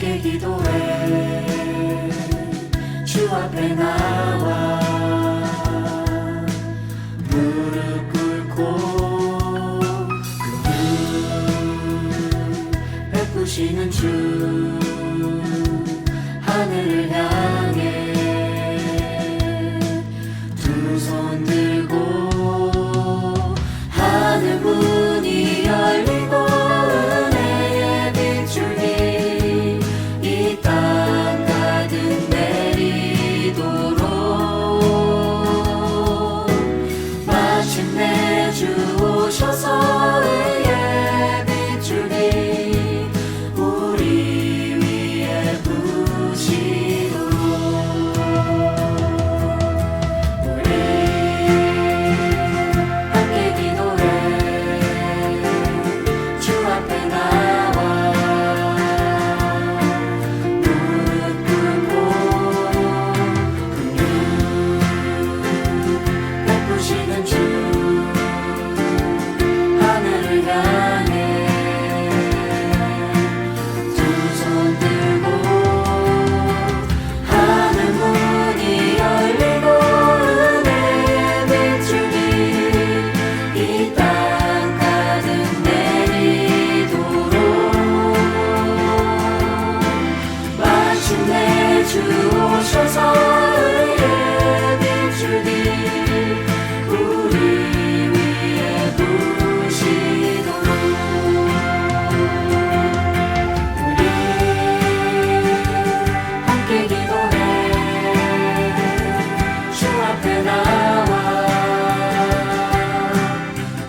함께 기도해 주 앞에 나와 무릎 꿇고 베푸시는 주 하늘을 향해 두 손 들고 하늘 문이 열리고 은혜의 빗줄기 이 땅 가득 내리도록 마침내 주 오셔서 의의 빗줄기 우리 위에 부시도록 우리 함께 기도해 주 앞에 나와 무릎 꿇고 베푸시는 주 하늘을 향해 두 손 들고 하늘 문이 열리고 은혜의 빗줄기 이 땅 가득 내리도록 마침내 주 오셔서 의의 빗줄기 우리 위에 부시도록 우리 함께 기도해 주 앞에 나와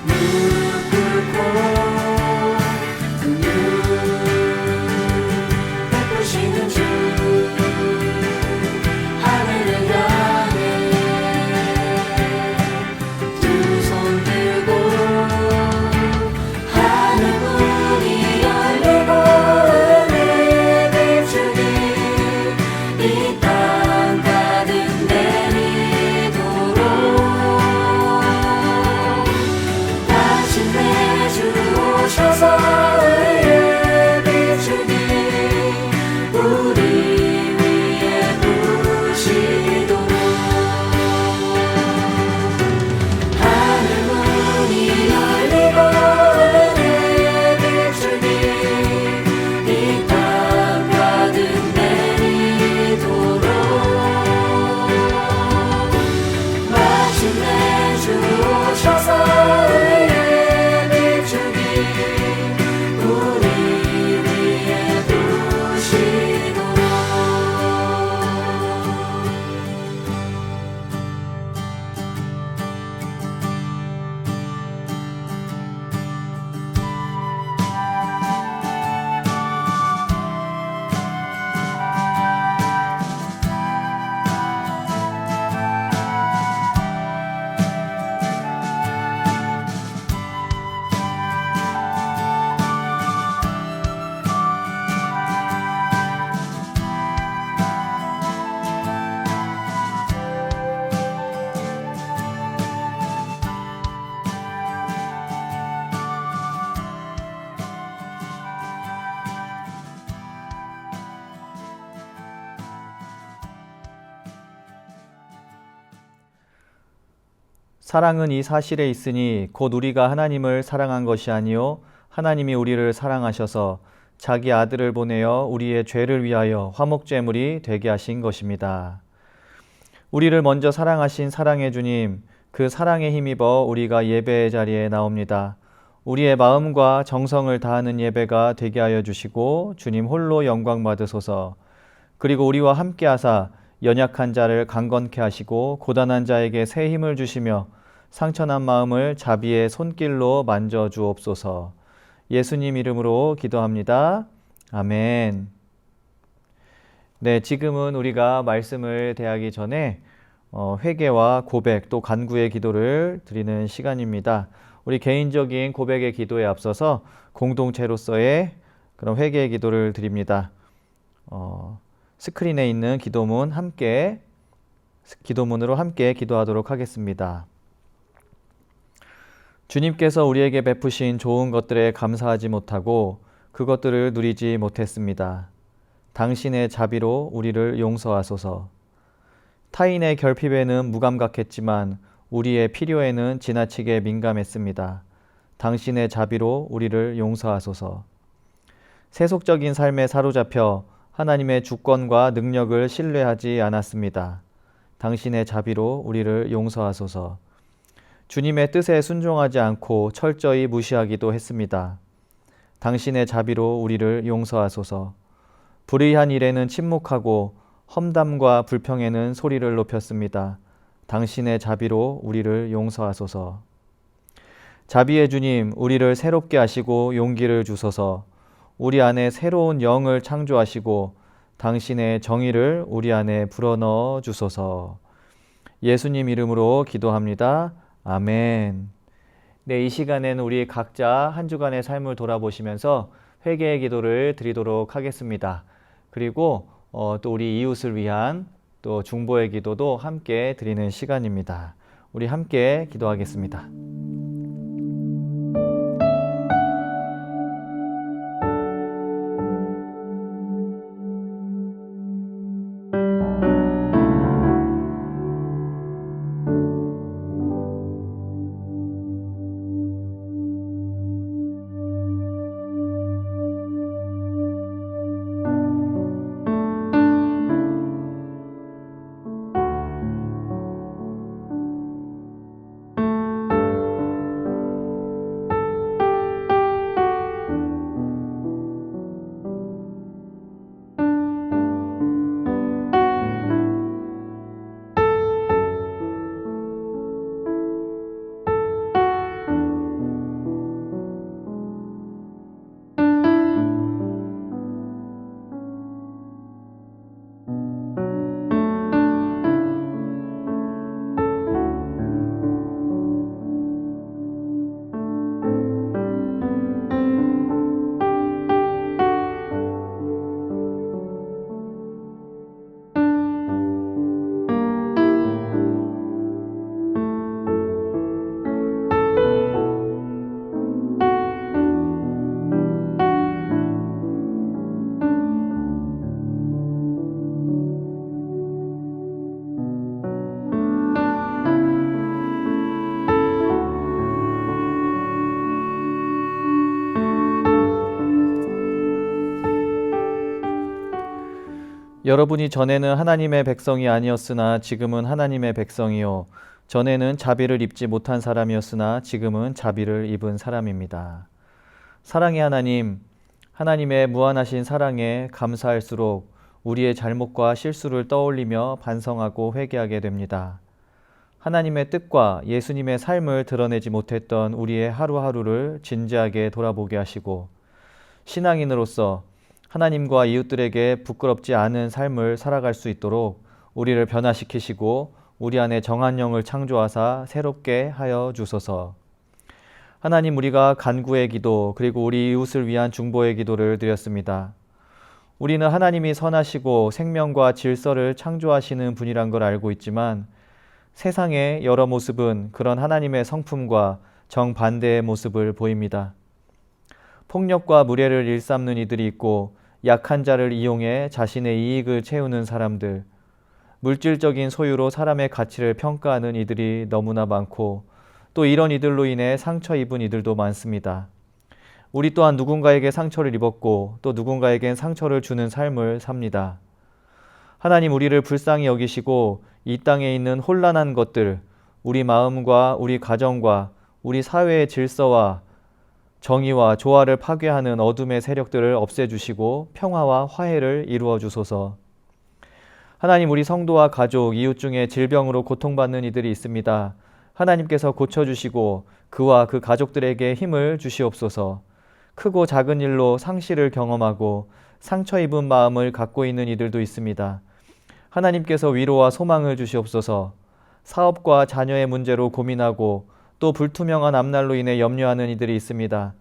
무릎 꿇고 베푸시는 주 하늘을 향해 두 손 들고 하늘 문이 열리고 은혜의 빗줄기 이 땅 가득 내리도록 마침내 주 오셔서 의의 빗줄기 우리 위에 부시도록 하늘 문이 열리고 은혜의 빗줄기 이 땅 가득 내리도록 마침내 주 오셔서 의의 빗줄기 우리 위에 부시도록 사랑은 이 사실에 있으니 곧 우리가 하나님을 사랑한 것이 아니요 하나님이 우리를 사랑하셔서 자기 아들을 보내어 우리의 죄를 위하여 화목제물이 되게 하신 것입니다. 우리를 먼저 사랑하신 사랑의 주님, 그 사랑에 힘입어 우리가 예배의 자리에 나옵니다. 우리의 마음과 정성을 다하는 예배가 되게 하여 주시고 주님 홀로 영광 받으소서. 그리고 우리와 함께 하사 연약한 자를 강건케 하시고 고단한 자에게 새 힘을 주시며 상처난 마음을 자비의 손길로 만져 주옵소서. 예수님 이름으로 기도합니다. 아멘. 네, 지금은 우리가 말씀을 대하기 전에 회개와 고백 또 간구의 기도를 드리는 시간입니다. 우리 개인적인 고백의 기도에 앞서서 공동체로서의 그런 회개의 기도를 드립니다. 스크린에 있는 기도문으로 함께 기도하도록 하겠습니다. 주님께서 우리에게 베푸신 좋은 것들에 감사하지 못하고 그것들을 누리지 못했습니다. 당신의 자비로 우리를 용서하소서. 타인의 결핍에는 무감각했지만 우리의 필요에는 지나치게 민감했습니다. 당신의 자비로 우리를 용서하소서. 세속적인 삶에 사로잡혀 하나님의 주권과 능력을 신뢰하지 않았습니다. 당신의 자비로 우리를 용서하소서. 주님의 뜻에 순종하지 않고 철저히 무시하기도 했습니다. 당신의 자비로 우리를 용서하소서. 불의한 일에는 침묵하고 험담과 불평에는 소리를 높였습니다. 당신의 자비로 우리를 용서하소서. 자비의 주님, 우리를 새롭게 하시고 용기를 주소서. 우리 안에 새로운 영을 창조하시고 당신의 정의를 우리 안에 불어넣어 주소서. 예수님 이름으로 기도합니다. 아멘. 네, 이 시간에는 우리 각자 한 주간의 삶을 돌아보시면서 회개의 기도를 드리도록 하겠습니다. 그리고 또 우리 이웃을 위한 또 중보의 기도도 함께 드리는 시간입니다. 우리 함께 기도하겠습니다. 여러분이 전에는 하나님의 백성이 아니었으나 지금은 하나님의 백성이요. 전에는 자비를 입지 못한 사람이었으나 지금은 자비를 입은 사람입니다. 사랑의 하나님, 하나님의 무한하신 사랑에 감사할수록 우리의 잘못과 실수를 떠올리며 반성하고 회개하게 됩니다. 하나님의 뜻과 예수님의 삶을 드러내지 못했던 우리의 하루하루를 진지하게 돌아보게 하시고 신앙인으로서 하나님과 이웃들에게 부끄럽지 않은 삶을 살아갈 수 있도록 우리를 변화시키시고 우리 안에 정한 영을 창조하사 새롭게 하여 주소서. 하나님, 우리가 간구의 기도 그리고 우리 이웃을 위한 중보의 기도를 드렸습니다. 우리는 하나님이 선하시고 생명과 질서를 창조하시는 분이란 걸 알고 있지만 세상의 여러 모습은 그런 하나님의 성품과 정반대의 모습을 보입니다. 폭력과 무례를 일삼는 이들이 있고 약한 자를 이용해 자신의 이익을 채우는 사람들, 물질적인 소유로 사람의 가치를 평가하는 이들이 너무나 많고 또 이런 이들로 인해 상처 입은 이들도 많습니다. 우리 또한 누군가에게 상처를 입었고 또 누군가에겐 상처를 주는 삶을 삽니다. 하나님, 우리를 불쌍히 여기시고 이 땅에 있는 혼란한 것들, 우리 마음과 우리 가정과 우리 사회의 질서와 정의와 조화를 파괴하는 어둠의 세력들을 없애주시고 평화와 화해를 이루어 주소서. 하나님, 우리 성도와 가족, 이웃 중에 질병으로 고통받는 이들이 있습니다. 하나님께서 고쳐주시고 그와 그 가족들에게 힘을 주시옵소서. 크고 작은 일로 상실을 경험하고 상처 입은 마음을 갖고 있는 이들도 있습니다. 하나님께서 위로와 소망을 주시옵소서. 사업과 자녀의 문제로 고민하고 또 불투명한 앞날로 인해 염려하는 이들이 있습니다.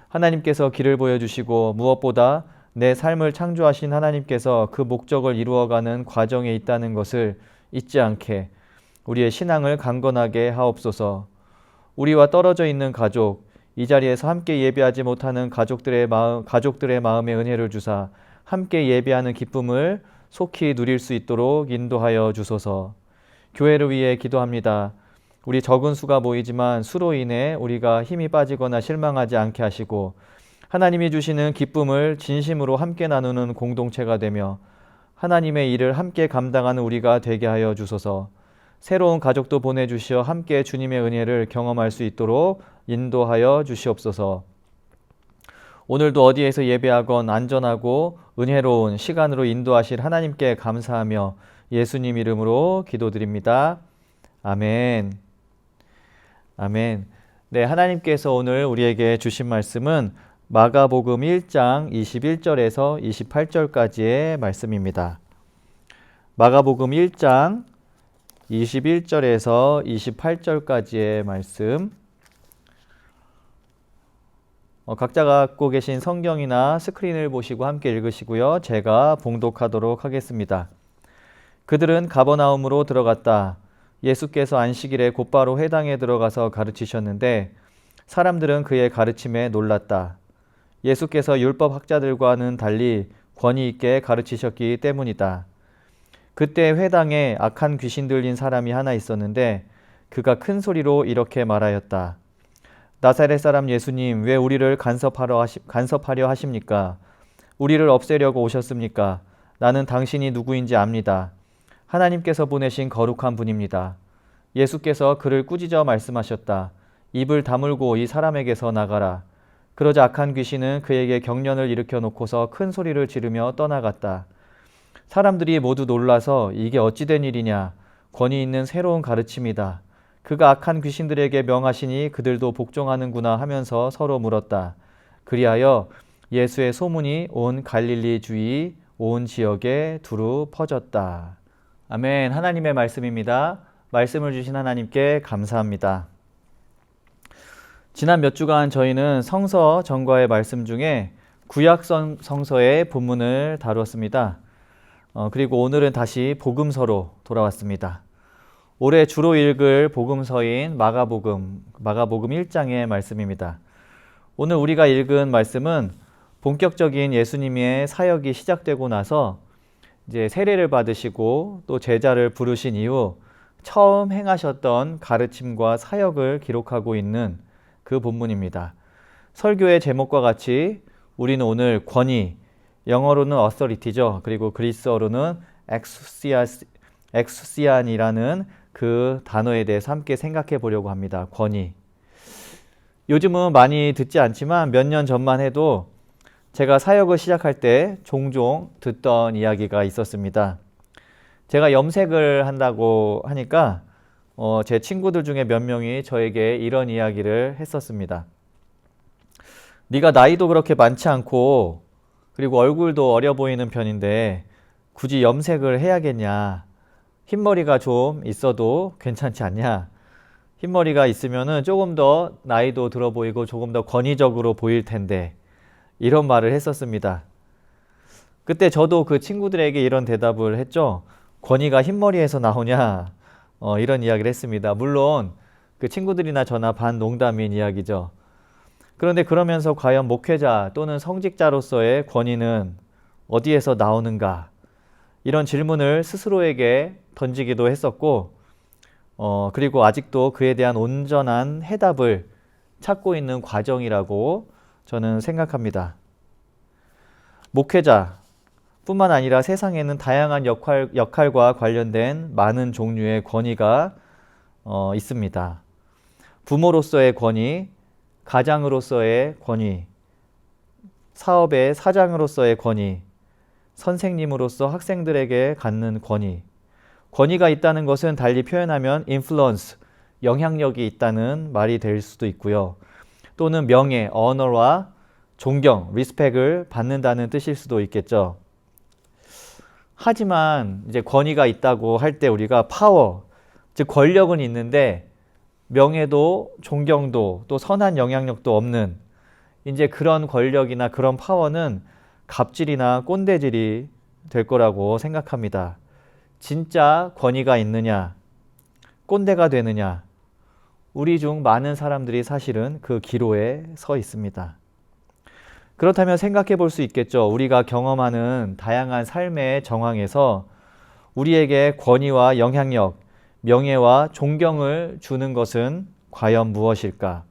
하나님께서 길을 보여주시고 무엇보다 내 삶을 창조하신 하나님께서 그 목적을 이루어가는 과정에 있다는 것을 잊지 않게 우리의 신앙을 강건하게 하옵소서. 우리와 떨어져 있는 가족, 이 자리에서 함께 예배하지 못하는 가족들의 마음에 은혜를 주사 함께 예배하는 기쁨을 속히 누릴 수 있도록 인도하여 주소서. 교회를 위해 기도합니다. 우리 적은 수가 모이지만 수로 인해 우리가 힘이 빠지거나 실망하지 않게 하시고 하나님이 주시는 기쁨을 진심으로 함께 나누는 공동체가 되며 하나님의 일을 함께 감당하는 우리가 되게 하여 주소서. 새로운 가족도 보내주시어 함께 주님의 은혜를 경험할 수 있도록 인도하여 주시옵소서. 오늘도 어디에서 예배하건 안전하고 은혜로운 시간으로 인도하실 하나님께 감사하며 예수님 이름으로 기도드립니다. 아멘. 아멘. 네, 하나님께서 오늘 우리에게 주신 말씀은 마가복음 1장 21절에서 28절까지의 말씀입니다. 마가복음 1장 21절에서 28절까지의 말씀. 각자가 갖고 계신 성경이나 스크린을 보시고 함께 읽으시고요. 제가 봉독하도록 하겠습니다. 그들은 가버나움으로 들어갔다. 예수께서 안식일에 곧바로 회당에 들어가서 가르치셨는데 사람들은 그의 가르침에 놀랐다. 예수께서 율법학자들과는 달리 권위 있게 가르치셨기 때문이다. 그때 회당에 악한 귀신 들린 사람이 하나 있었는데 그가 큰 소리로 이렇게 말하였다. 나사렛 사람 예수님, 왜 우리를 간섭하려 하십니까? 우리를 없애려고 오셨습니까? 나는 당신이 누구인지 압니다. 하나님께서 보내신 거룩한 분입니다. 예수께서 그를 꾸짖어 말씀하셨다. 입을 다물고 이 사람에게서 나가라. 그러자 악한 귀신은 그에게 경련을 일으켜 놓고서 큰 소리를 지르며 떠나갔다. 사람들이 모두 놀라서 이게 어찌된 일이냐? 권위 있는 새로운 가르침이다. 그가 악한 귀신들에게 명하시니 그들도 복종하는구나 하면서 서로 물었다. 그리하여 예수의 소문이 온 갈릴리 주위 온 지역에 두루 퍼졌다. 아멘. 하나님의 말씀입니다. 말씀을 주신 하나님께 감사합니다. 지난 몇 주간 저희는 성서 전과의 말씀 중에 구약 성서의 본문을 다루었습니다. 그리고 오늘은 다시 복음서로 돌아왔습니다. 올해 주로 읽을 복음서인 마가복음 1장의 말씀입니다. 오늘 우리가 읽은 말씀은 본격적인 예수님의 사역이 시작되고 나서 이제 세례를 받으시고 또 제자를 부르신 이후 처음 행하셨던 가르침과 사역을 기록하고 있는 그 본문입니다. 설교의 제목과 같이 우리는 오늘 권위, 영어로는 authority죠. 그리고 그리스어로는 엑수시안이라는 그 단어에 대해서 함께 생각해 보려고 합니다. 권위. 요즘은 많이 듣지 않지만 몇 년 전만 해도 제가 사역을 시작할 때 종종 듣던 이야기가 있었습니다. 제가 염색을 한다고 하니까 제 친구들 중에 몇 명이 저에게 이런 이야기를 했었습니다. 네가 나이도 그렇게 많지 않고 그리고 얼굴도 어려 보이는 편인데 굳이 염색을 해야겠냐? 흰머리가 좀 있어도 괜찮지 않냐? 흰머리가 있으면은 조금 더 나이도 들어 보이고 조금 더 권위적으로 보일 텐데 이런 말을 했었습니다. 그때 저도 그 친구들에게 이런 대답을 했죠. 권위가 흰머리에서 나오냐? 이런 이야기를 했습니다. 물론 그 친구들이나 저나 반 농담인 이야기죠. 그런데 그러면서 과연 목회자 또는 성직자로서의 권위는 어디에서 나오는가? 이런 질문을 스스로에게 던지기도 했었고 그리고 아직도 그에 대한 온전한 해답을 찾고 있는 과정이라고 저는 생각합니다. 목회자 뿐만 아니라 세상에는 다양한 역할과 관련된 많은 종류의 권위가 있습니다. 부모로서의 권위, 가장으로서의 권위, 사업의 사장으로서의 권위, 선생님으로서 학생들에게 갖는 권위. 권위가 있다는 것은 달리 표현하면 influence, 영향력이 있다는 말이 될 수도 있고요. 또는 명예, honor와 존경, respect을 받는다는 뜻일 수도 있겠죠. 하지만 이제 권위가 있다고 할 때 우리가 파워, 즉 권력은 있는데 명예도 존경도 또 선한 영향력도 없는 이제 그런 권력이나 그런 파워는 갑질이나 꼰대질이 될 거라고 생각합니다. 진짜 권위가 있느냐, 꼰대가 되느냐, 우리 중 많은 사람들이 사실은 그 기로에 서 있습니다. 그렇다면 생각해 볼 수 있겠죠. 우리가 경험하는 다양한 삶의 정황에서 우리에게 권위와 영향력, 명예와 존경을 주는 것은 과연 무엇일까?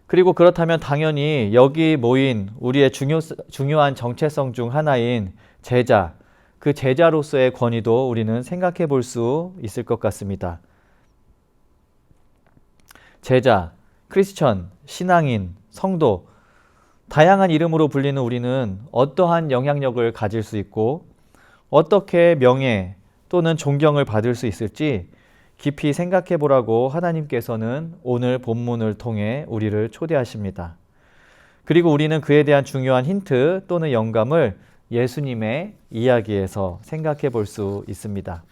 그리고 그렇다면 당연히 여기 모인 우리의 중요한 정체성 중 하나인 제자, 그 제자로서의 권위도 우리는 생각해 볼 수 있을 것 같습니다. 제자, 크리스천, 신앙인, 성도, 다양한 이름으로 불리는 우리는 어떠한 영향력을 가질 수 있고 어떻게 명예 또는 존경을 받을 수 있을지 깊이 생각해 보라고 하나님께서는 오늘 본문을 통해 우리를 초대하십니다. 그리고 우리는 그에 대한 중요한 힌트 또는 영감을 예수님의 이야기에서 생각해 볼 수 있습니다.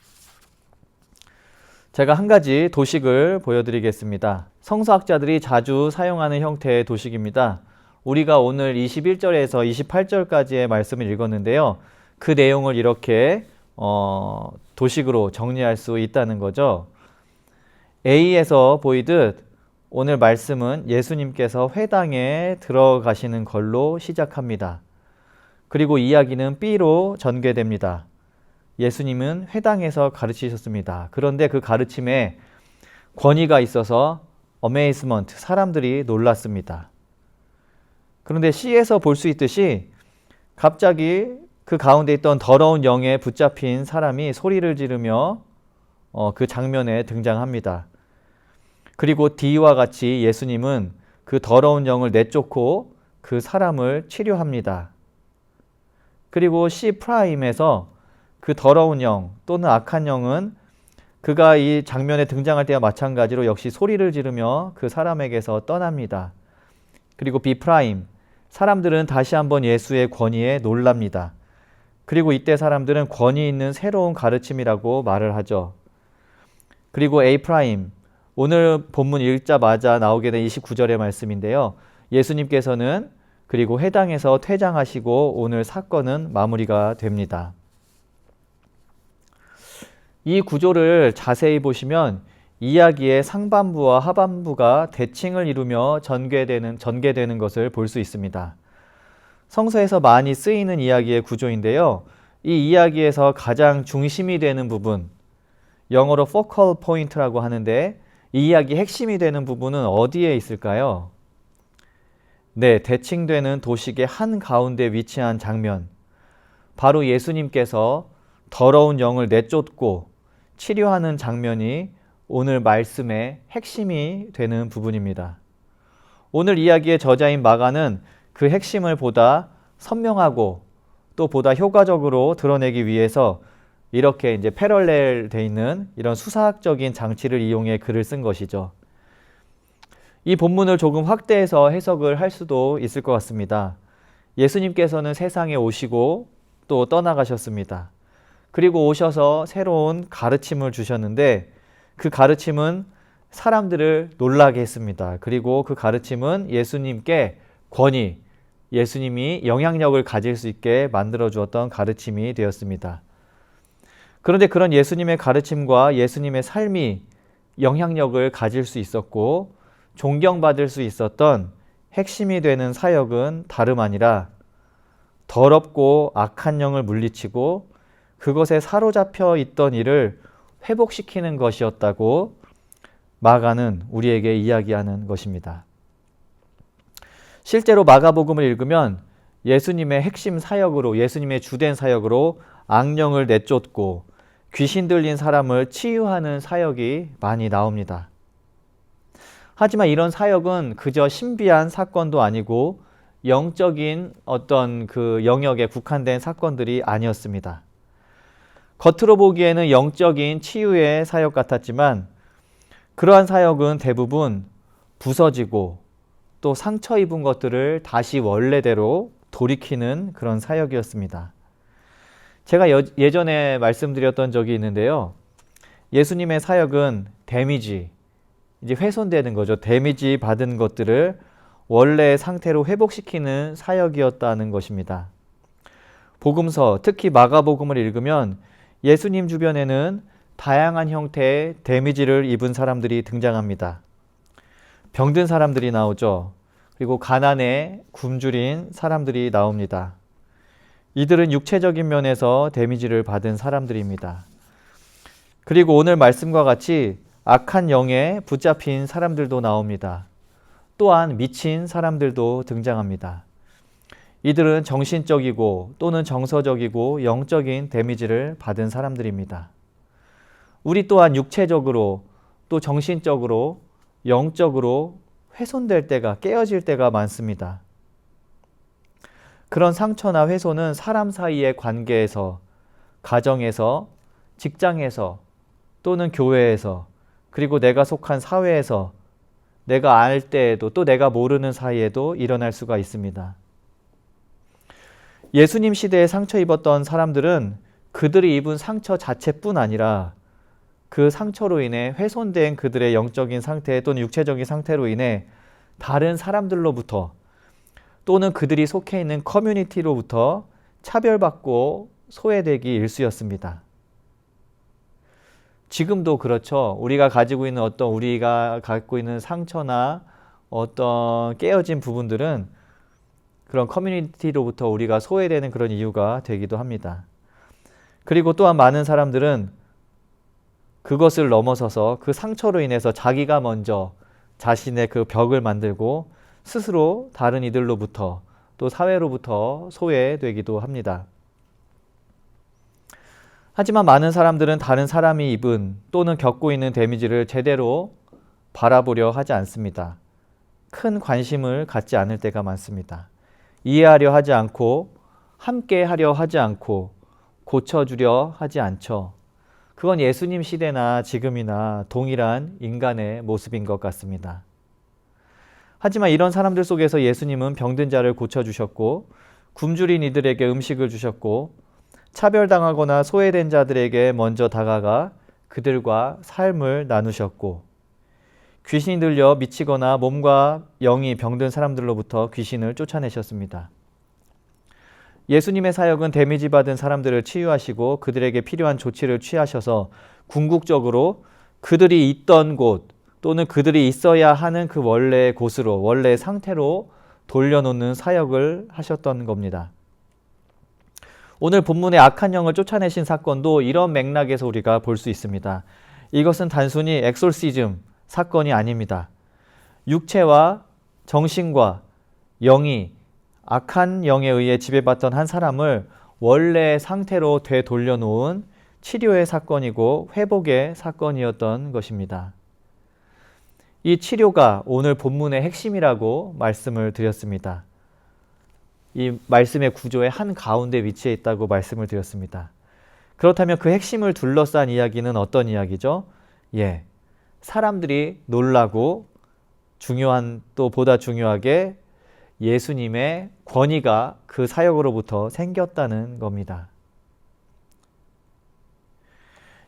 제가 한 가지 도식을 보여드리겠습니다. 성서학자들이 자주 사용하는 형태의 도식입니다. 우리가 오늘 21절에서 28절까지의 말씀을 읽었는데요. 그 내용을 이렇게 도식으로 정리할 수 있다는 거죠. A에서 보이듯 오늘 말씀은 예수님께서 회당에 들어가시는 걸로 시작합니다. 그리고 이야기는 B로 전개됩니다. 예수님은 회당에서 가르치셨습니다. 그런데 그 가르침에 권위가 있어서 어메이스먼트, 사람들이 놀랐습니다. 그런데 C에서 볼 수 있듯이 갑자기 그 가운데 있던 더러운 영에 붙잡힌 사람이 소리를 지르며 그 장면에 등장합니다. 그리고 D와 같이 예수님은 그 더러운 영을 내쫓고 그 사람을 치료합니다. 그리고 C'에서 그 더러운 영 또는 악한 영은 그가 이 장면에 등장할 때와 마찬가지로 역시 소리를 지르며 그 사람에게서 떠납니다. 그리고 B', 사람들은 다시 한번 예수의 권위에 놀랍니다. 그리고 이때 사람들은 권위 있는 새로운 가르침이라고 말을 하죠. 그리고 A', 오늘 본문 읽자마자 나오게 된 29절의 말씀인데요. 예수님께서는 그리고 회당에서 퇴장하시고 오늘 사건은 마무리가 됩니다. 이 구조를 자세히 보시면 이야기의 상반부와 하반부가 대칭을 이루며 전개되는 것을 볼 수 있습니다. 성서에서 많이 쓰이는 이야기의 구조인데요. 이 이야기에서 가장 중심이 되는 부분, 영어로 focal point라고 하는데 이 이야기 핵심이 되는 부분은 어디에 있을까요? 네, 대칭되는 도식의 한가운데 위치한 장면, 바로 예수님께서 더러운 영을 내쫓고 치료하는 장면이 오늘 말씀의 핵심이 되는 부분입니다. 오늘 이야기의 저자인 마가는 그 핵심을 보다 선명하고 또 보다 효과적으로 드러내기 위해서 이렇게 이제 패럴렐 돼 있는 이런 수사학적인 장치를 이용해 글을 쓴 것이죠. 이 본문을 조금 확대해서 해석을 할 수도 있을 것 같습니다. 예수님께서는 세상에 오시고 또 떠나가셨습니다. 그리고 오셔서 새로운 가르침을 주셨는데 그 가르침은 사람들을 놀라게 했습니다. 그리고 그 가르침은 예수님께 권위, 예수님이 영향력을 가질 수 있게 만들어 주었던 가르침이 되었습니다. 그런데 그런 예수님의 가르침과 예수님의 삶이 영향력을 가질 수 있었고 존경받을 수 있었던 핵심이 되는 사역은 다름 아니라 더럽고 악한 영을 물리치고 그것에 사로잡혀 있던 이를 회복시키는 것이었다고 마가는 우리에게 이야기하는 것입니다. 실제로 마가복음을 읽으면 예수님의 핵심 사역으로, 예수님의 주된 사역으로 악령을 내쫓고 귀신 들린 사람을 치유하는 사역이 많이 나옵니다. 하지만 이런 사역은 그저 신비한 사건도 아니고 영적인 어떤 그 영역에 국한된 사건들이 아니었습니다. 겉으로 보기에는 영적인 치유의 사역 같았지만 그러한 사역은 대부분 부서지고 또 상처 입은 것들을 다시 원래대로 돌이키는 그런 사역이었습니다. 제가 예전에 말씀드렸던 적이 있는데요. 예수님의 사역은 데미지, 이제 훼손되는 거죠. 데미지 받은 것들을 원래의 상태로 회복시키는 사역이었다는 것입니다. 복음서, 특히 마가복음을 읽으면 예수님 주변에는 다양한 형태의 데미지를 입은 사람들이 등장합니다. 병든 사람들이 나오죠. 그리고 가난에 굶주린 사람들이 나옵니다. 이들은 육체적인 면에서 데미지를 받은 사람들입니다. 그리고 오늘 말씀과 같이 악한 영에 붙잡힌 사람들도 나옵니다. 또한 미친 사람들도 등장합니다. 이들은 정신적이고 또는 정서적이고 영적인 데미지를 받은 사람들입니다. 우리 또한 육체적으로 또 정신적으로 영적으로 훼손될 때가 깨어질 때가 많습니다. 그런 상처나 훼손은 사람 사이의 관계에서, 가정에서, 직장에서 또는 교회에서 그리고 내가 속한 사회에서 내가 알 때에도 또 내가 모르는 사이에도 일어날 수가 있습니다. 예수님 시대에 상처 입었던 사람들은 그들이 입은 상처 자체뿐 아니라 그 상처로 인해 훼손된 그들의 영적인 상태 또는 육체적인 상태로 인해 다른 사람들로부터 또는 그들이 속해 있는 커뮤니티로부터 차별받고 소외되기 일쑤였습니다. 지금도 그렇죠. 우리가 가지고 있는 상처나 어떤 깨어진 부분들은 그런 커뮤니티로부터 우리가 소외되는 그런 이유가 되기도 합니다. 그리고 또한 많은 사람들은 그것을 넘어서서 그 상처로 인해서 자기가 먼저 자신의 그 벽을 만들고 스스로 다른 이들로부터 또 사회로부터 소외되기도 합니다. 하지만 많은 사람들은 다른 사람이 입은 또는 겪고 있는 데미지를 제대로 바라보려 하지 않습니다. 큰 관심을 갖지 않을 때가 많습니다. 이해하려 하지 않고 함께 하려 하지 않고 고쳐주려 하지 않죠. 그건 예수님 시대나 지금이나 동일한 인간의 모습인 것 같습니다. 하지만 이런 사람들 속에서 예수님은 병든 자를 고쳐주셨고 굶주린 이들에게 음식을 주셨고 차별당하거나 소외된 자들에게 먼저 다가가 그들과 삶을 나누셨고 귀신이 들려 미치거나 몸과 영이 병든 사람들로부터 귀신을 쫓아내셨습니다. 예수님의 사역은 데미지 받은 사람들을 치유하시고 그들에게 필요한 조치를 취하셔서 궁극적으로 그들이 있던 곳 또는 그들이 있어야 하는 그 원래의 곳으로 원래의 상태로 돌려놓는 사역을 하셨던 겁니다. 오늘 본문의 악한 영을 쫓아내신 사건도 이런 맥락에서 우리가 볼 수 있습니다. 이것은 단순히 엑솔시즘 사건이 아닙니다. 육체와 정신과 영이 악한 영에 의해 지배받던 한 사람을 원래의 상태로 되돌려놓은 치료의 사건이고 회복의 사건이었던 것입니다. 이 치료가 오늘 본문의 핵심이라고 말씀을 드렸습니다. 이 말씀의 구조의 한가운데 위치해 있다고 말씀을 드렸습니다. 그렇다면 그 핵심을 둘러싼 이야기는 어떤 이야기죠? 사람들이 놀라고 또 보다 중요하게 예수님의 권위가 그 사역으로부터 생겼다는 겁니다.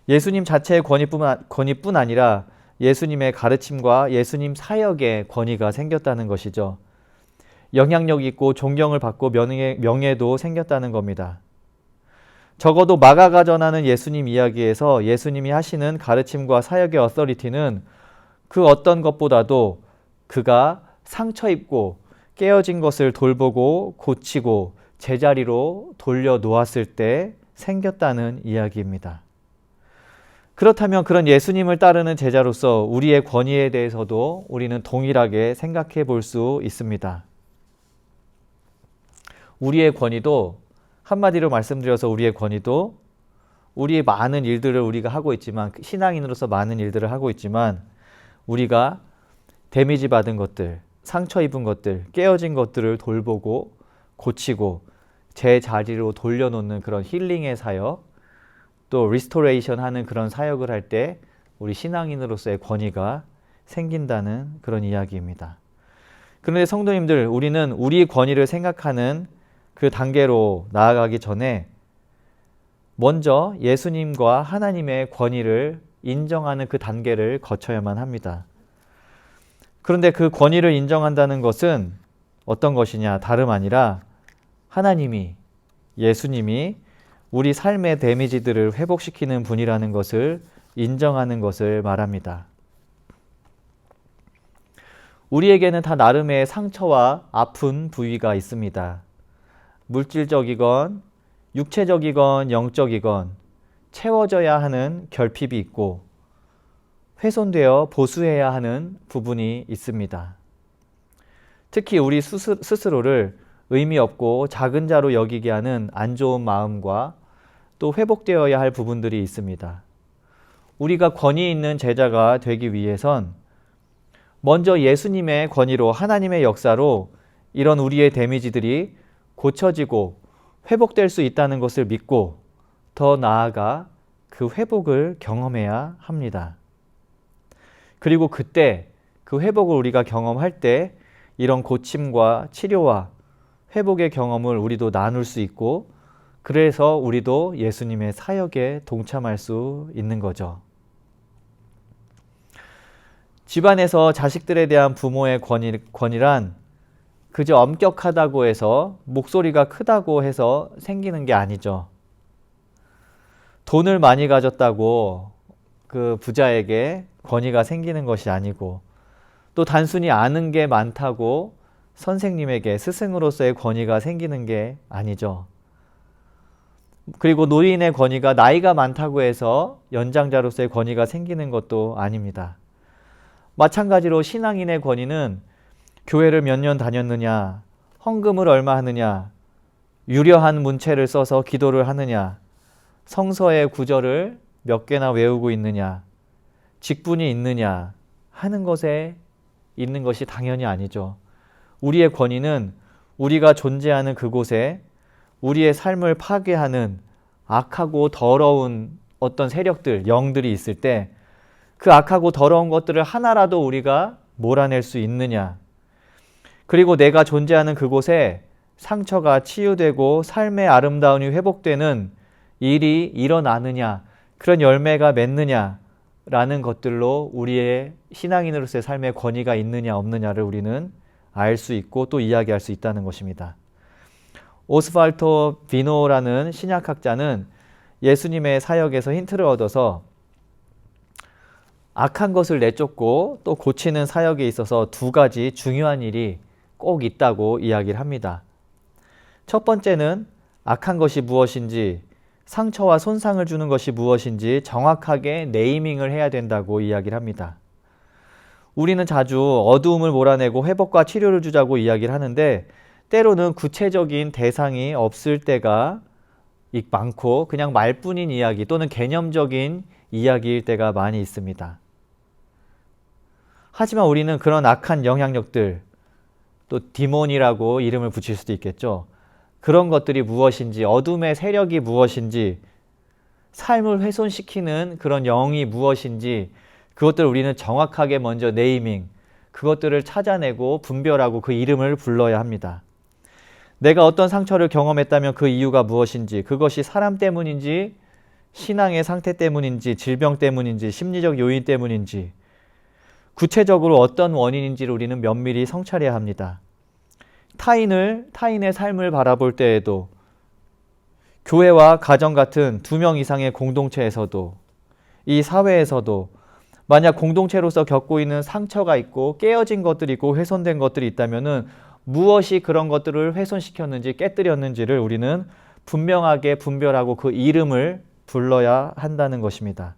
예수님 자체의 권위뿐 아니라 예수님의 가르침과 예수님 사역의 권위가 생겼다는 것이죠. 영향력 있고 존경을 받고 명예도 생겼다는 겁니다. 적어도 마가가 전하는 예수님 이야기에서 예수님이 하시는 가르침과 사역의 어서리티는 그 어떤 것보다도 그가 상처 입고 깨어진 것을 돌보고 고치고 제자리로 돌려놓았을 때 생겼다는 이야기입니다. 그렇다면 그런 예수님을 따르는 제자로서 우리의 권위에 대해서도 우리는 동일하게 생각해 볼 수 있습니다. 우리의 권위도 한마디로 말씀드려서 우리의 권위도 우리의 많은 일들을 우리가 하고 있지만 신앙인으로서 많은 일들을 하고 있지만 우리가 데미지 받은 것들, 상처 입은 것들, 깨어진 것들을 돌보고 고치고 제자리로 돌려놓는 그런 힐링의 사역 또 리스토레이션 하는 그런 사역을 할 때 우리 신앙인으로서의 권위가 생긴다는 그런 이야기입니다. 그런데 성도님들, 우리는 우리 권위를 생각하는 그 단계로 나아가기 전에 먼저 예수님과 하나님의 권위를 인정하는 그 단계를 거쳐야만 합니다. 그런데 그 권위를 인정한다는 것은 어떤 것이냐? 다름 아니라 하나님이, 예수님이 우리 삶의 데미지들을 회복시키는 분이라는 것을 인정하는 것을 말합니다. 우리에게는 다 나름의 상처와 아픈 부위가 있습니다. 물질적이건 육체적이건 영적이건 채워져야 하는 결핍이 있고 훼손되어 보수해야 하는 부분이 있습니다. 특히 우리 스스로를 의미 없고 작은 자로 여기게 하는 안 좋은 마음과 또 회복되어야 할 부분들이 있습니다. 우리가 권위 있는 제자가 되기 위해선 먼저 예수님의 권위로 하나님의 역사로 이런 우리의 데미지들이 고쳐지고 회복될 수 있다는 것을 믿고 더 나아가 그 회복을 경험해야 합니다. 그리고 그때 그 회복을 우리가 경험할 때 이런 고침과 치료와 회복의 경험을 우리도 나눌 수 있고 그래서 우리도 예수님의 사역에 동참할 수 있는 거죠. 집안에서 자식들에 대한 부모의 권위란 그저 엄격하다고 해서 목소리가 크다고 해서 생기는 게 아니죠. 돈을 많이 가졌다고 그 부자에게 권위가 생기는 것이 아니고 또 단순히 아는 게 많다고 선생님에게 스승으로서의 권위가 생기는 게 아니죠. 그리고 노인의 권위가 나이가 많다고 해서 연장자로서의 권위가 생기는 것도 아닙니다. 마찬가지로 신앙인의 권위는 교회를 몇 년 다녔느냐, 헌금을 얼마 하느냐, 유려한 문체를 써서 기도를 하느냐, 성서의 구절을 몇 개나 외우고 있느냐, 직분이 있느냐 하는 것에 있는 것이 당연히 아니죠. 우리의 권위는 우리가 존재하는 그곳에 우리의 삶을 파괴하는 악하고 더러운 어떤 세력들, 영들이 있을 때 그 악하고 더러운 것들을 하나라도 우리가 몰아낼 수 있느냐, 그리고 내가 존재하는 그곳에 상처가 치유되고 삶의 아름다움이 회복되는 일이 일어나느냐, 그런 열매가 맺느냐라는 것들로 우리의 신앙인으로서의 삶의 권위가 있느냐 없느냐를 우리는 알 수 있고 또 이야기할 수 있다는 것입니다. 오스발토 비노라는 신약학자는 예수님의 사역에서 힌트를 얻어서 악한 것을 내쫓고 또 고치는 사역에 있어서 두 가지 중요한 일이 꼭 있다고 이야기를 합니다. 첫 번째는 악한 것이 무엇인지, 상처와 손상을 주는 것이 무엇인지 정확하게 네이밍을 해야 된다고 이야기를 합니다. 우리는 자주 어두움을 몰아내고 회복과 치료를 주자고 이야기를 하는데 때로는 구체적인 대상이 없을 때가 많고 그냥 말뿐인 이야기 또는 개념적인 이야기일 때가 많이 있습니다. 하지만 우리는 그런 악한 영향력들, 또 디몬이라고 이름을 붙일 수도 있겠죠. 그런 것들이 무엇인지, 어둠의 세력이 무엇인지, 삶을 훼손시키는 그런 영이 무엇인지 그것들을 우리는 정확하게 먼저 네이밍, 그것들을 찾아내고 분별하고 그 이름을 불러야 합니다. 내가 어떤 상처를 경험했다면 그 이유가 무엇인지, 그것이 사람 때문인지, 신앙의 상태 때문인지, 질병 때문인지, 심리적 요인 때문인지, 구체적으로 어떤 원인인지를 우리는 면밀히 성찰해야 합니다. 타인의 삶을 바라볼 때에도 교회와 가정 같은 2명 이상의 공동체에서도 이 사회에서도 만약 공동체로서 겪고 있는 상처가 있고 깨어진 것들이 있고 훼손된 것들이 있다면은 무엇이 그런 것들을 훼손시켰는지 깨뜨렸는지를 우리는 분명하게 분별하고 그 이름을 불러야 한다는 것입니다.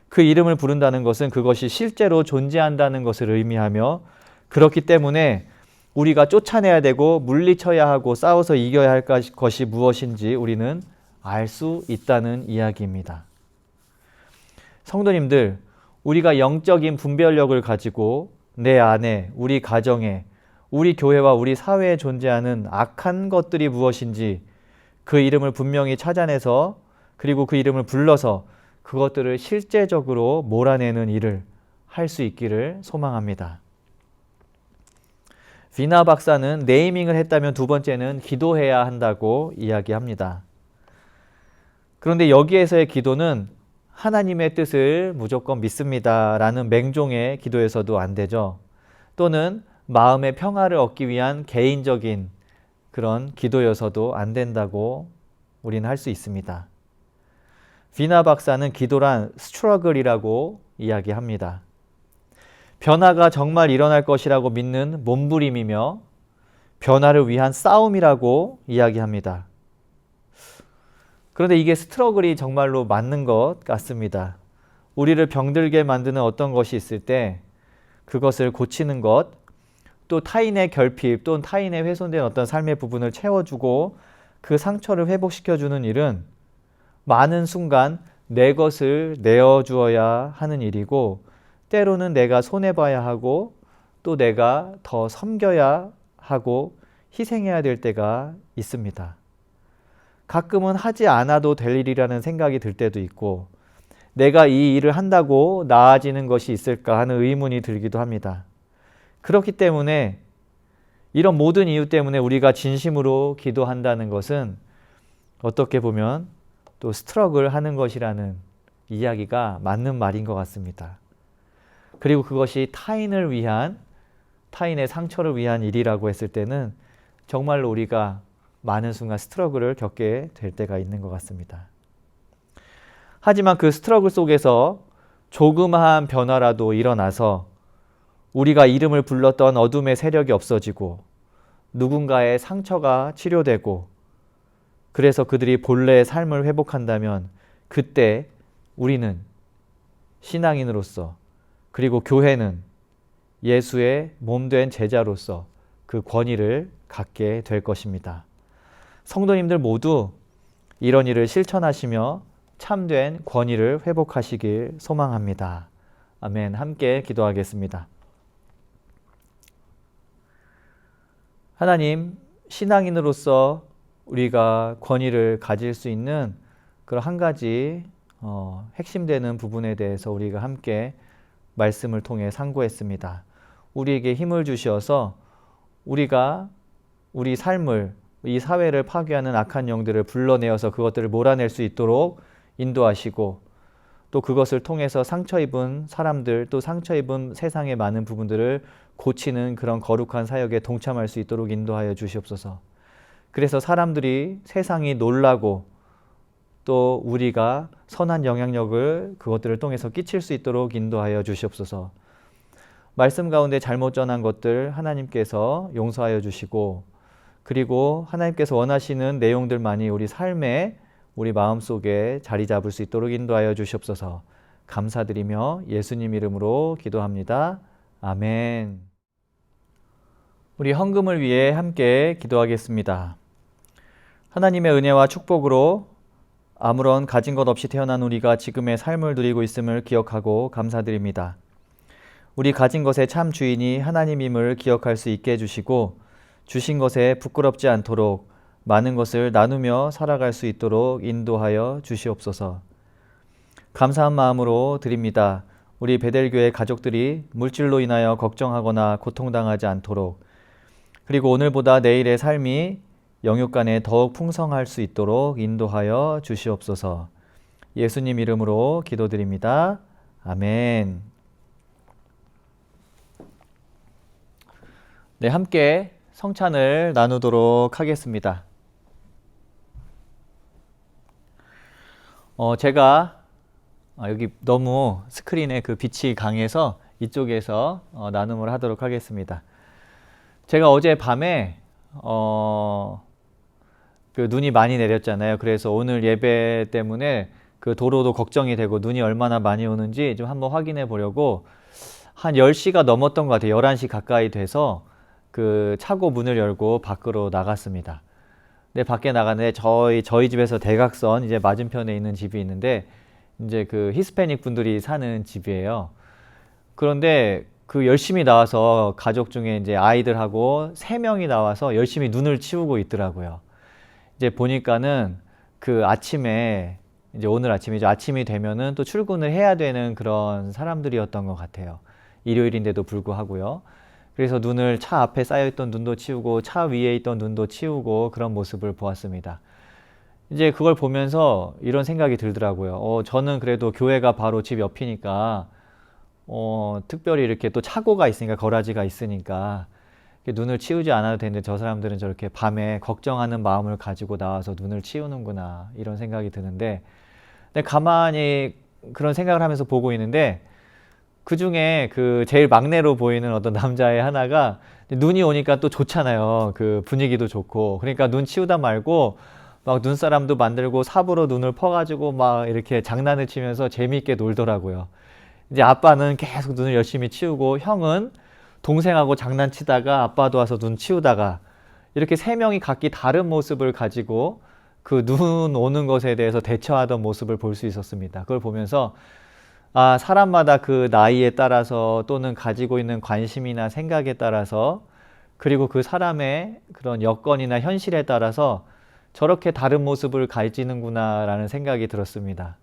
그 이름을 부른다는 것은 그것이 실제로 존재한다는 것을 의미하며 그렇기 때문에 우리가 쫓아내야 되고 물리쳐야 하고 싸워서 이겨야 할 것이 무엇인지 우리는 알 수 있다는 이야기입니다. 성도님들, 우리가 영적인 분별력을 가지고 내 안에, 우리 가정에, 우리 교회와 우리 사회에 존재하는 악한 것들이 무엇인지 그 이름을 분명히 찾아내서 그리고 그 이름을 불러서 그것들을 실제적으로 몰아내는 일을 할 수 있기를 소망합니다. 비나 박사는 네이밍을 했다면 두 번째는 기도해야 한다고 이야기합니다. 그런데 여기에서의 기도는 하나님의 뜻을 무조건 믿습니다 라는 맹종의 기도에서도 안 되죠. 또는 마음의 평화를 얻기 위한 개인적인 그런 기도여서도 안 된다고 우리는 할 수 있습니다. 비나 박사는 기도란 스트러글이라고 이야기합니다. 변화가 정말 일어날 것이라고 믿는 몸부림이며 변화를 위한 싸움이라고 이야기합니다. 그런데 이게 스트러글이 정말로 맞는 것 같습니다. 우리를 병들게 만드는 어떤 것이 있을 때 그것을 고치는 것, 또 타인의 결핍 또는 타인의 훼손된 어떤 삶의 부분을 채워주고 그 상처를 회복시켜주는 일은 많은 순간 내 것을 내어주어야 하는 일이고 때로는 내가 손해봐야 하고 또 내가 더 섬겨야 하고 희생해야 될 때가 있습니다. 가끔은 하지 않아도 될 일이라는 생각이 들 때도 있고 내가 이 일을 한다고 나아지는 것이 있을까 하는 의문이 들기도 합니다. 그렇기 때문에 이런 모든 이유 때문에 우리가 진심으로 기도한다는 것은 어떻게 보면 또 스트러글 하는 것이라는 이야기가 맞는 말인 것 같습니다. 그리고 그것이 타인을 위한, 타인의 상처를 위한 일이라고 했을 때는 정말로 우리가 많은 순간 스트러글을 겪게 될 때가 있는 것 같습니다. 하지만 그 스트러글 속에서 조그마한 변화라도 일어나서 우리가 이름을 불렀던 어둠의 세력이 없어지고 누군가의 상처가 치료되고 그래서 그들이 본래의 삶을 회복한다면 그때 우리는 신앙인으로서 그리고 교회는 예수의 몸된 제자로서 그 권위를 갖게 될 것입니다. 성도님들 모두 이런 일을 실천하시며 참된 권위를 회복하시길 소망합니다. 아멘. 함께 기도하겠습니다. 하나님, 신앙인으로서 우리가 권위를 가질 수 있는 그런 한 가지 핵심되는 부분에 대해서 우리가 함께 말씀을 통해 상고했습니다. 우리에게 힘을 주셔서 우리가 우리 삶을, 이 사회를 파괴하는 악한 영들을 불러내어서 그것들을 몰아낼 수 있도록 인도하시고 또 그것을 통해서 상처 입은 사람들 또 상처 입은 세상의 많은 부분들을 고치는 그런 거룩한 사역에 동참할 수 있도록 인도하여 주시옵소서. 그래서 사람들이 세상이 놀라고 또 우리가 선한 영향력을 그것들을 통해서 끼칠 수 있도록 인도하여 주시옵소서. 말씀 가운데 잘못 전한 것들 하나님께서 용서하여 주시고 그리고 하나님께서 원하시는 내용들만이 우리 삶에 우리 마음속에 자리 잡을 수 있도록 인도하여 주시옵소서. 감사드리며 예수님 이름으로 기도합니다. 아멘. 우리 헌금을 위해 함께 기도하겠습니다. 하나님의 은혜와 축복으로 아무런 가진 것 없이 태어난 우리가 지금의 삶을 누리고 있음을 기억하고 감사드립니다. 우리 가진 것의 참 주인이 하나님임을 기억할 수 있게 해주시고 주신 것에 부끄럽지 않도록 많은 것을 나누며 살아갈 수 있도록 인도하여 주시옵소서. 감사한 마음으로 드립니다. 우리 베델교회 가족들이 물질로 인하여 걱정하거나 고통당하지 않도록 그리고 오늘보다 내일의 삶이 영육간에 더욱 풍성할 수 있도록 인도하여 주시옵소서. 예수님 이름으로 기도드립니다. 아멘. 네, 함께 성찬을 나누도록 하겠습니다. 제가 여기 너무 스크린에 그 빛이 강해서 이쪽에서 나눔을 하도록 하겠습니다. 제가 어제 밤에 그 눈이 많이 내렸잖아요. 그래서 오늘 예배 때문에 그 도로도 걱정이 되고 눈이 얼마나 많이 오는지 좀 한번 확인해 보려고 한 10시가 넘었던 것 같아요. 11시 가까이 돼서 그 차고 문을 열고 밖으로 나갔습니다. 근데 밖에 나갔는데 저희 집에서 대각선 이제 맞은편에 있는 집이 있는데 이제 그 히스패닉 분들이 사는 집이에요. 그런데 그 열심히 나와서 가족 중에 이제 아이들하고 3명이 나와서 열심히 눈을 치우고 있더라고요. 이제 보니까는 그 아침에 이제 오늘 아침이죠. 아침이 되면은 또 출근을 해야 되는 그런 사람들이었던 것 같아요. 일요일인데도 불구하고요. 그래서 눈을 차 앞에 쌓여있던 눈도 치우고 차 위에 있던 눈도 치우고 그런 모습을 보았습니다. 이제 그걸 보면서 이런 생각이 들더라고요. 저는 그래도 교회가 바로 집 옆이니까 특별히 이렇게 또 차고가 있으니까 거라지가 있으니까 눈을 치우지 않아도 되는데 저 사람들은 저렇게 밤에 걱정하는 마음을 가지고 나와서 눈을 치우는구나 이런 생각이 드는데 근데 가만히 그런 생각을 하면서 보고 있는데 그 중에 그 제일 막내로 보이는 어떤 남자의 하나가 눈이 오니까 또 좋잖아요. 그 분위기도 좋고. 그러니까 눈 치우다 말고 막 눈사람도 만들고 삽으로 눈을 퍼가지고 막 이렇게 장난을 치면서 재미있게 놀더라고요. 이제 아빠는 계속 눈을 열심히 치우고 형은 동생하고 장난치다가 아빠도 와서 눈 치우다가 이렇게 세 명이 각기 다른 모습을 가지고 그 눈 오는 것에 대해서 대처하던 모습을 볼 수 있었습니다. 그걸 보면서 아, 사람마다 그 나이에 따라서 또는 가지고 있는 관심이나 생각에 따라서 그리고 그 사람의 그런 여건이나 현실에 따라서 저렇게 다른 모습을 가지는구나라는 생각이 들었습니다.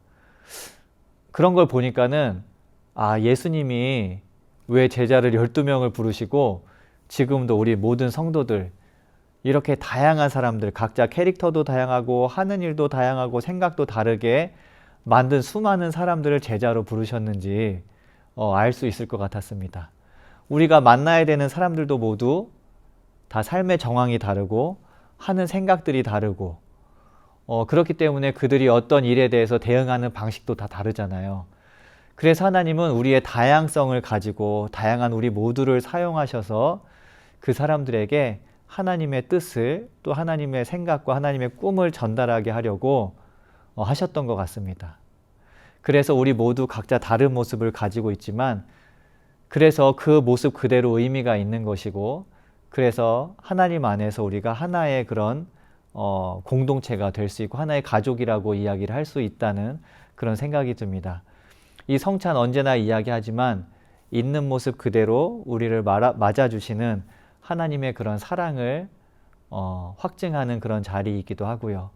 그런 걸 보니까는 아, 예수님이 왜 제자를 12명을 부르시고 지금도 우리 모든 성도들 이렇게 다양한 사람들 각자 캐릭터도 다양하고 하는 일도 다양하고 생각도 다르게 만든 수많은 사람들을 제자로 부르셨는지 알 수 있을 것 같았습니다. 우리가 만나야 되는 사람들도 모두 다 삶의 정황이 다르고 하는 생각들이 다르고 그렇기 때문에 그들이 어떤 일에 대해서 대응하는 방식도 다 다르잖아요. 그래서 하나님은 우리의 다양성을 가지고 다양한 우리 모두를 사용하셔서 그 사람들에게 하나님의 뜻을 또 하나님의 생각과 하나님의 꿈을 전달하게 하려고 하셨던 것 같습니다. 그래서 우리 모두 각자 다른 모습을 가지고 있지만 그래서 그 모습 그대로 의미가 있는 것이고 그래서 하나님 안에서 우리가 하나의 그런 공동체가 될 수 있고 하나의 가족이라고 이야기를 할 수 있다는 그런 생각이 듭니다. 이 성찬 언제나 이야기하지만 있는 모습 그대로 우리를 맞아주시는 하나님의 그런 사랑을 확증하는 그런 자리이기도 하고요.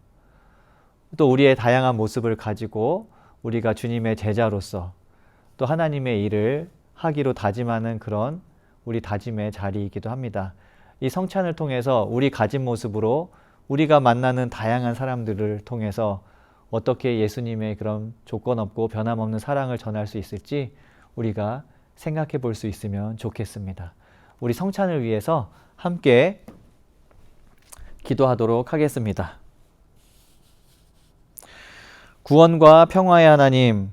또 우리의 다양한 모습을 가지고 우리가 주님의 제자로서 또 하나님의 일을 하기로 다짐하는 그런 우리 다짐의 자리이기도 합니다. 이 성찬을 통해서 우리 가진 모습으로 우리가 만나는 다양한 사람들을 통해서 어떻게 예수님의 그런 조건 없고 변함없는 사랑을 전할 수 있을지 우리가 생각해 볼 수 있으면 좋겠습니다. 우리 성찬을 위해서 함께 기도하도록 하겠습니다. 구원과 평화의 하나님,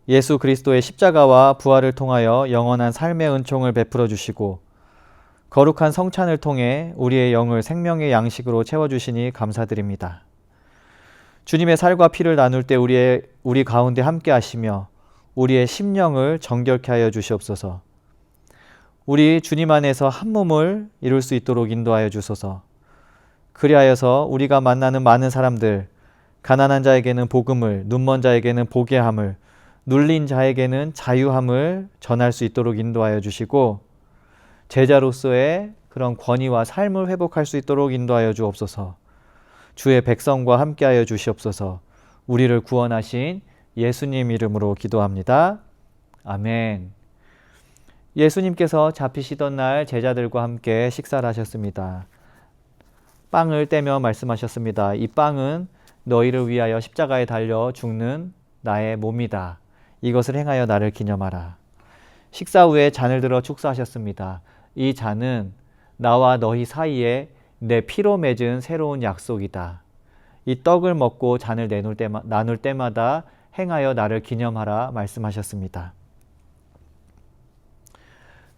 예수 그리스도의 십자가와 부활을 통하여 영원한 삶의 은총을 베풀어 주시고 거룩한 성찬을 통해 우리의 영을 생명의 양식으로 채워주시니 감사드립니다. 주님의 살과 피를 나눌 때 우리 가운데 함께 하시며 우리의 심령을 정결케 하여 주시옵소서. 우리 주님 안에서 한 몸을 이룰 수 있도록 인도하여 주소서. 그리하여서 우리가 만나는 많은 사람들, 가난한 자에게는 복음을, 눈먼 자에게는 보게 함을, 눌린 자에게는 자유함을 전할 수 있도록 인도하여 주시고 제자로서의 그런 권위와 삶을 회복할 수 있도록 인도하여 주옵소서. 주의 백성과 함께하여 주시옵소서. 우리를 구원하신 예수님 이름으로 기도합니다. 아멘. 예수님께서 잡히시던 날 제자들과 함께 식사를 하셨습니다. 빵을 떼며 말씀하셨습니다. 이 빵은 너희를 위하여 십자가에 달려 죽는 나의 몸이다. 이것을 행하여 나를 기념하라. 식사 후에 잔을 들어 축사하셨습니다. 이 잔은 나와 너희 사이에 내 피로 맺은 새로운 약속이다. 이 떡을 먹고 잔을 나눌 때마다 행하여 나를 기념하라 말씀하셨습니다.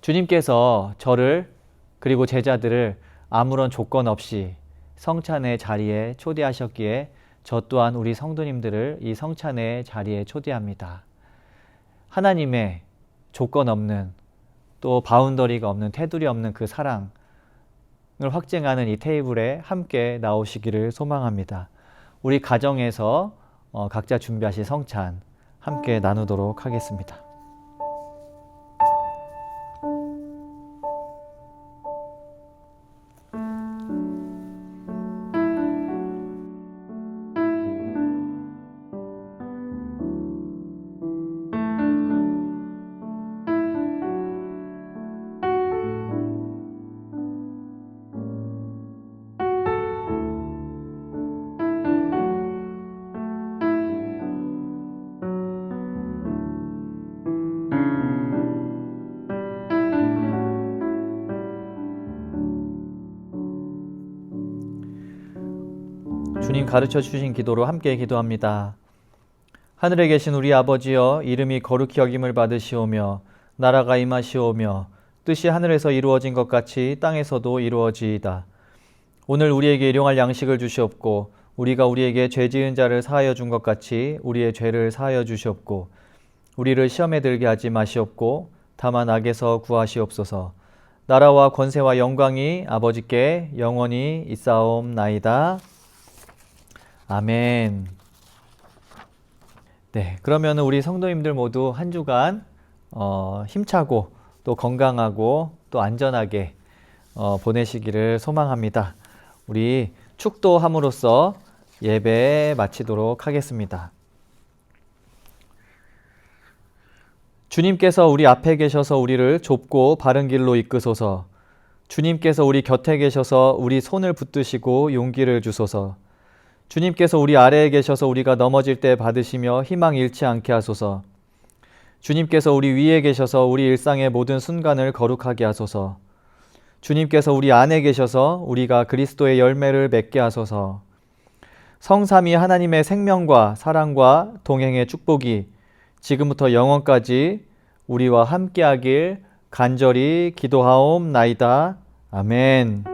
주님께서 저를 그리고 제자들을 아무런 조건 없이 성찬의 자리에 초대하셨기에 저 또한 우리 성도님들을 이 성찬의 자리에 초대합니다. 하나님의 조건 없는 또 바운더리가 없는 테두리 없는 그 사랑을 확증하는 이 테이블에 함께 나오시기를 소망합니다. 우리 가정에서 각자 준비하신 성찬 함께 나누도록 하겠습니다. 주님 가르쳐 주신 기도로 함께 기도합니다. 하늘에 계신 우리 아버지여, 이름이 거룩히 여김을 받으시오며 나라가 임하시오며 뜻이 하늘에서 이루어진 것 같이 땅에서도 이루어지이다. 오늘 우리에게 일용할 양식을 주시옵고 우리가 우리에게 죄 지은 자를 사하여 준 것 같이 우리의 죄를 사하여 주시옵고 우리를 시험에 들게 하지 마시옵고 다만 악에서 구하시옵소서. 나라와 권세와 영광이 아버지께 영원히 있사옵나이다. 아멘. 네, 그러면 우리 성도님들 모두 한 주간 힘차고 또 건강하고 또 안전하게 보내시기를 소망합니다. 우리 축도함으로써 예배 마치도록 하겠습니다. 주님께서 우리 앞에 계셔서 우리를 좁고 바른 길로 이끄소서. 주님께서 우리 곁에 계셔서 우리 손을 붙드시고 용기를 주소서. 주님께서 우리 아래에 계셔서 우리가 넘어질 때 받으시며 희망 잃지 않게 하소서. 주님께서 우리 위에 계셔서 우리 일상의 모든 순간을 거룩하게 하소서. 주님께서 우리 안에 계셔서 우리가 그리스도의 열매를 맺게 하소서. 성삼위 하나님의 생명과 사랑과 동행의 축복이 지금부터 영원까지 우리와 함께하길 간절히 기도하옵나이다. 아멘.